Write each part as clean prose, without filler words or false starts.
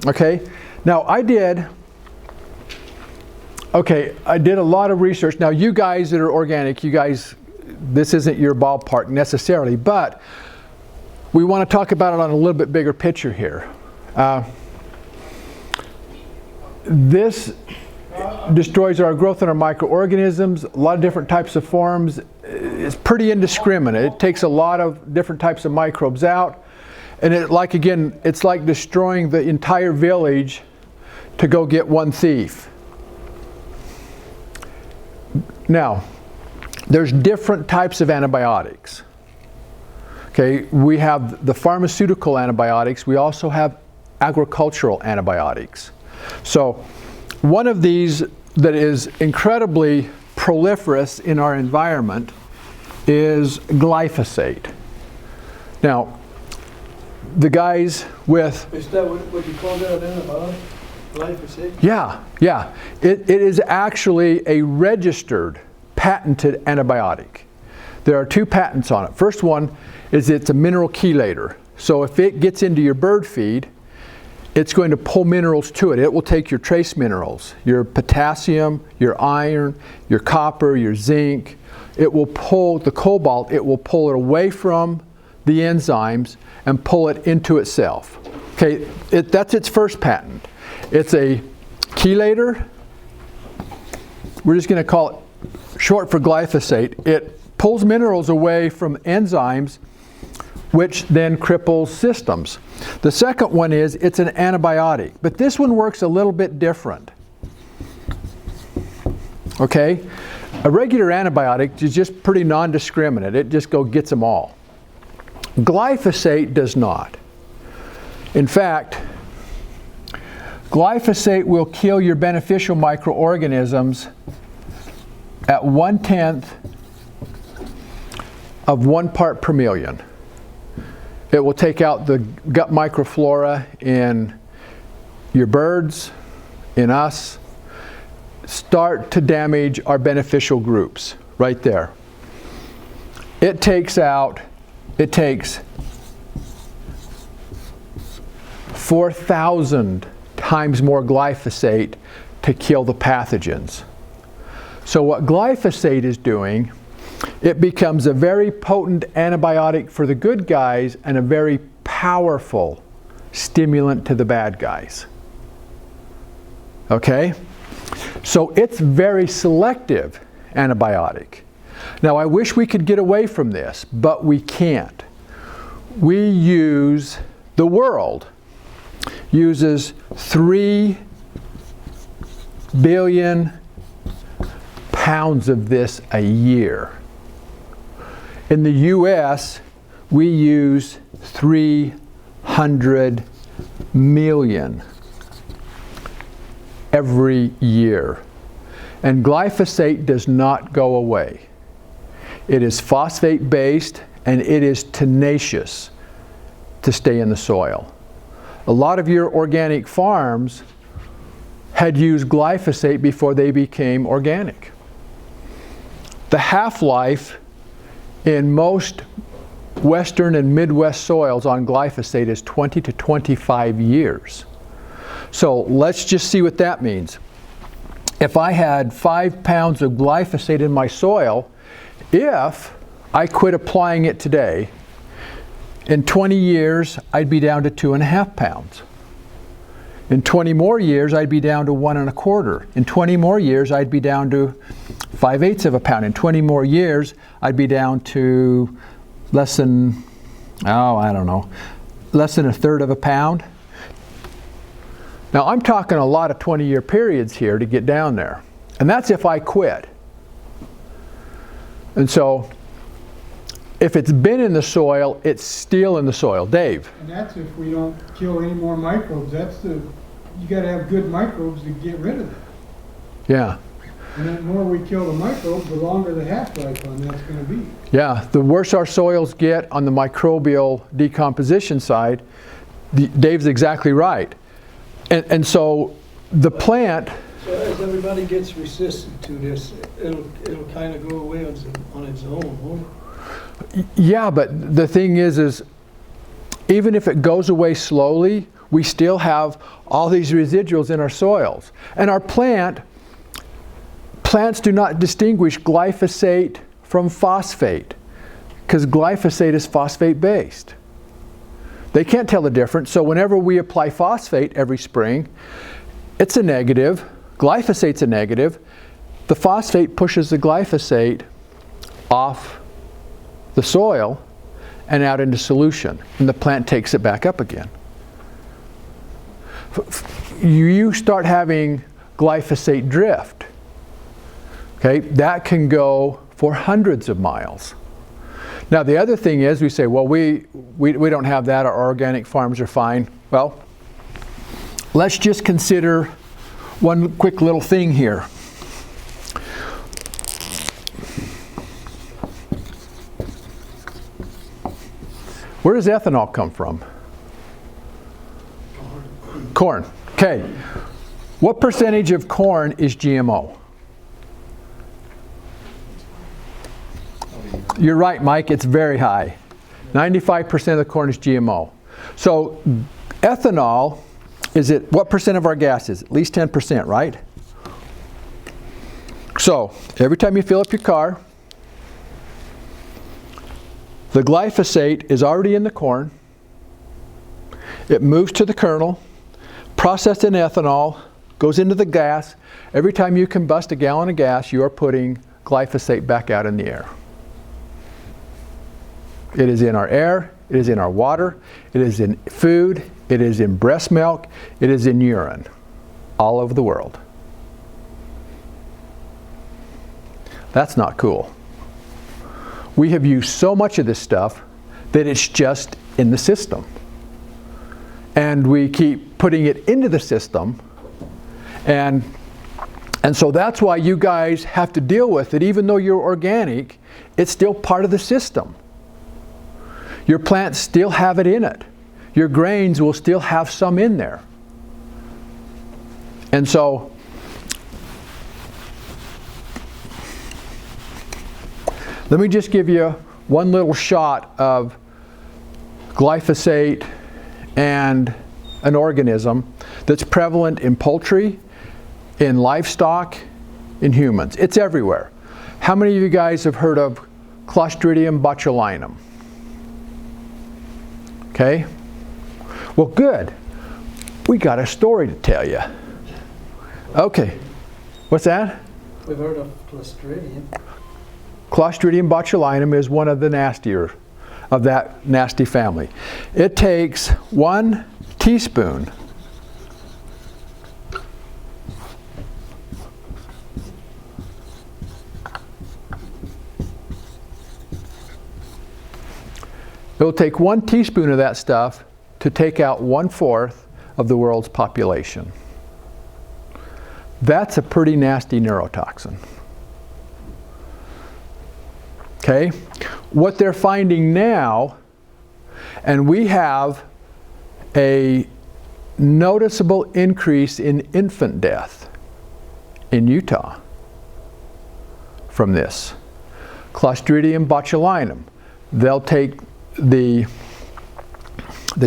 Okay, now I did a lot of research. Now you guys that are organic, you guys, this isn't your ballpark necessarily, but we want to talk about it on a little bit bigger picture here. This destroys our growth in our microorganisms, a lot of different types of forms. It's pretty indiscriminate. It takes a lot of different types of microbes out. And it's like destroying the entire village to go get one thief. Now, there's different types of antibiotics. Okay, we have the pharmaceutical antibiotics. We also have agricultural antibiotics. So one of these that is incredibly proliferous in our environment is glyphosate. Now, the guys with... Is that what you call that antibiotic? Glyphosate? Yeah. It is actually a registered, patented antibiotic. There are 2 patents on it. First one is it's a mineral chelator. So if it gets into your bird feed, it's going to pull minerals to it. It will take your trace minerals, your potassium, your iron, your copper, your zinc. It will pull the cobalt, it will pull it away from the enzymes and pull it into itself. Okay, that's its first patent. It's a chelator. We're just going to call it short for glyphosate. It pulls minerals away from enzymes, which then cripples systems. The second one is it's an antibiotic, but this one works a little bit different. Okay? A regular antibiotic is just pretty non-discriminate. It just gets them all. Glyphosate does not. In fact, glyphosate will kill your beneficial microorganisms at 1/10 of 1 part per million. It will take out the gut microflora in your birds, in us, start to damage our beneficial groups right there. It takes 4,000 times more glyphosate to kill the pathogens. So what glyphosate is doing, it becomes a very potent antibiotic for the good guys and a very powerful stimulant to the bad guys. Okay? So it's very selective antibiotic. Now I wish we could get away from this, but we can't. The world uses 3 billion pounds of this a year. In the US, we use 300 million every year. And glyphosate does not go away. It is phosphate-based and it is tenacious to stay in the soil. A lot of your organic farms had used glyphosate before they became organic. The half-life in most western and Midwest soils on glyphosate is 20 to 25 years. So let's just see what that means. If I had 5 pounds of glyphosate in my soil, if I quit applying it today, in 20 years I'd be down to 2.5 pounds. In 20 more years I'd be down to 1.25. In 20 more years I'd be down to 5/8 of a pound. In 20 more years I'd be down to less than 1/3 of a pound. Now I'm talking a lot of 20-year periods here to get down there. And that's if I quit. And so if it's been in the soil, it's still in the soil. Dave? And that's if we don't kill any more microbes. You got to have good microbes to get rid of them. Yeah. And the more we kill the microbes, the longer the half-life on that's going to be. Yeah, the worse our soils get on the microbial decomposition side, Dave's exactly right. And so the plant... So as everybody gets resistant to this, it'll kind of go away on its own, won't it? Yeah, but the thing is even if it goes away slowly, we still have all these residuals in our soils. And our plants do not distinguish glyphosate from phosphate, because glyphosate is phosphate based. They can't tell the difference, so whenever we apply phosphate every spring, it's a negative, glyphosate's a negative. The phosphate pushes the glyphosate off the soil and out into solution, and the plant takes it back up again. You start having glyphosate drift, okay, that can go for hundreds of miles. Now the other thing is, we say, well, we don't have that, our organic farms are fine. Well, let's just consider one quick little thing here. Where does ethanol come from? Corn. Okay. What percentage of corn is GMO? You're right, Mike, it's very high. 95% of the corn is GMO. So ethanol is at what percent of our gases? At least 10%, right? So every time you fill up your car, the glyphosate is already in the corn. It moves to the kernel, processed in ethanol, goes into the gas. Every time you combust a gallon of gas, you are putting glyphosate back out in the air. It is in our air, it is in our water, it is in food, it is in breast milk, it is in urine, all over the world. That's not cool. We have used so much of this stuff that it's just in the system. And we keep putting it into the system, and so that's why you guys have to deal with it. Even though you're organic, it's still part of the system. Your plants still have it in it. Your grains will still have some in there. And so let me just give you one little shot of glyphosate and an organism that's prevalent in poultry, in livestock, in humans. It's everywhere. How many of you guys have heard of Clostridium botulinum? Okay? Well, good. We got a story to tell you. Okay. What's that? We've heard of Clostridium. Clostridium botulinum is one of the nastier of that nasty family. It takes 1 teaspoon It'll take 1 teaspoon of that stuff to take out 1/4 of the world's population. That's a pretty nasty neurotoxin. Okay? What they're finding now, and we have a noticeable increase in infant death in Utah from this. Clostridium botulinum. They'll take the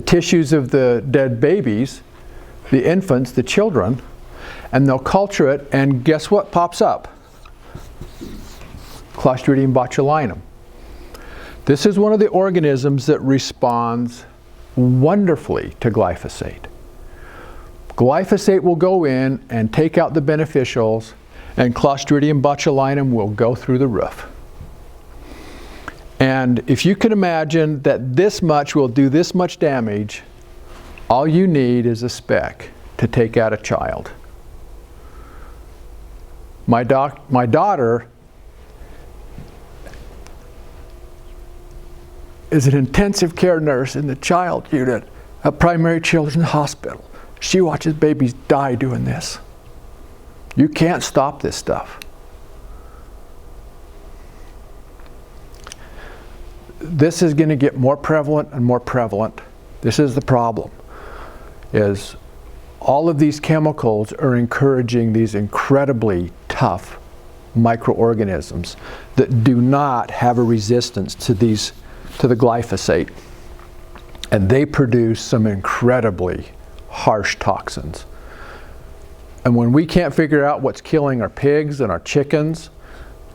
tissues of the dead babies, the infants, the children, and they'll culture it, and guess what pops up? Clostridium botulinum. This is one of the organisms that responds wonderfully to glyphosate. Glyphosate will go in and take out the beneficials, and Clostridium botulinum will go through the roof. And if you can imagine that this much will do this much damage, all you need is a speck to take out a child. My daughter is an intensive care nurse in the child unit at Primary Children's Hospital. She watches babies die doing this. You can't stop this stuff. This is going to get more prevalent and more prevalent. This is the problem, is all of these chemicals are encouraging these incredibly tough microorganisms that do not have a resistance to the glyphosate. And they produce some incredibly harsh toxins. And when we can't figure out what's killing our pigs and our chickens,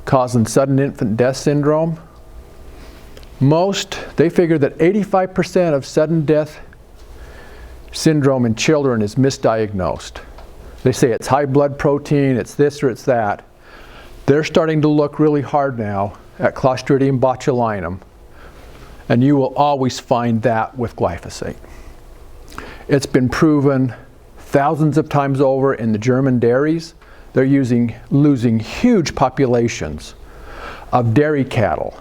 causing sudden infant death syndrome, they figure that 85% of sudden death syndrome in children is misdiagnosed. They say it's high blood protein, it's this or it's that. They're starting to look really hard now at Clostridium botulinum, and you will always find that with glyphosate. It's been proven thousands of times over in the German dairies. They're losing huge populations of dairy cattle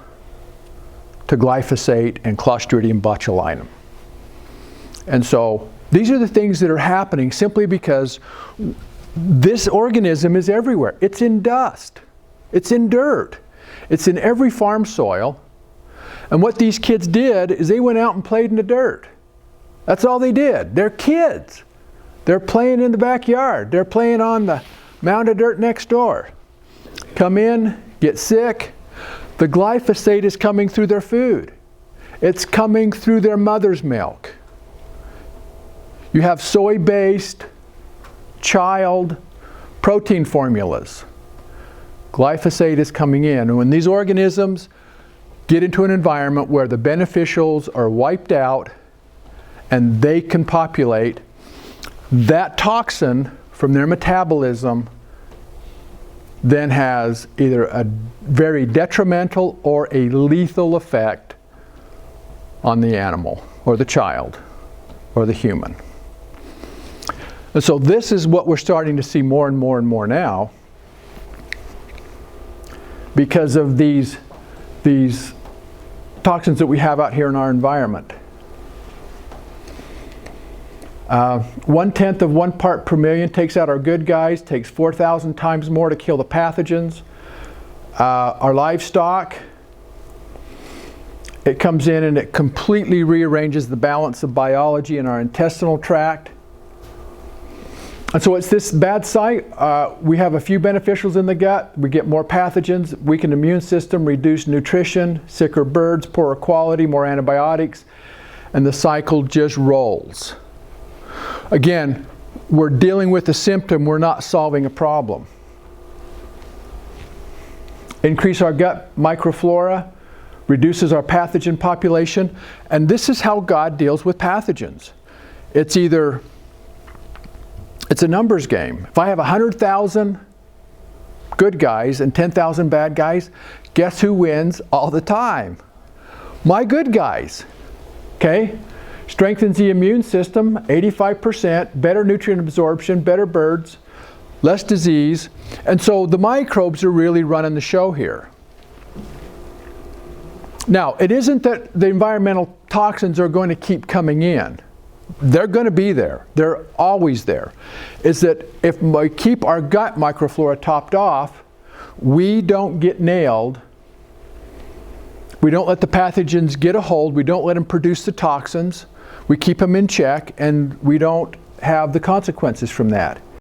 to glyphosate and Clostridium botulinum. And so these are the things that are happening simply because this organism is everywhere. It's in dust. It's in dirt. It's in every farm soil. And what these kids did is they went out and played in the dirt. That's all they did. They're kids. They're playing in the backyard. They're playing on the mound of dirt next door. Come in, get sick. The glyphosate is coming through their food. It's coming through their mother's milk. You have soy-based child protein formulas. Glyphosate is coming in. And when these organisms get into an environment where the beneficials are wiped out and they can populate, that toxin from their metabolism then has either a very detrimental or a lethal effect on the animal or the child or the human. And so this is what we're starting to see more and more and more now because of these toxins that we have out here in our environment. 1/10 of 1 part per million takes out our good guys, takes 4,000 times more to kill the pathogens. Our livestock, it comes in and it completely rearranges the balance of biology in our intestinal tract. And so it's this bad sight. We have a few beneficials in the gut. We get more pathogens, weakened immune system, reduced nutrition, sicker birds, poorer quality, more antibiotics, and the cycle just rolls. Again, we're dealing with a symptom, we're not solving a problem. Increase our gut microflora, reduces our pathogen population, and this is how God deals with pathogens. It's a numbers game. If I have 100,000 good guys and 10,000 bad guys, guess who wins all the time? My good guys. Okay? Strengthens the immune system, 85%, better nutrient absorption, better birds, less disease. And so the microbes are really running the show here. Now, it isn't that the environmental toxins are going to keep coming in. They're going to be there. They're always there. It's that if we keep our gut microflora topped off, we don't get nailed. We don't let the pathogens get a hold. We don't let them produce the toxins. We keep them in check, and we don't have the consequences from that.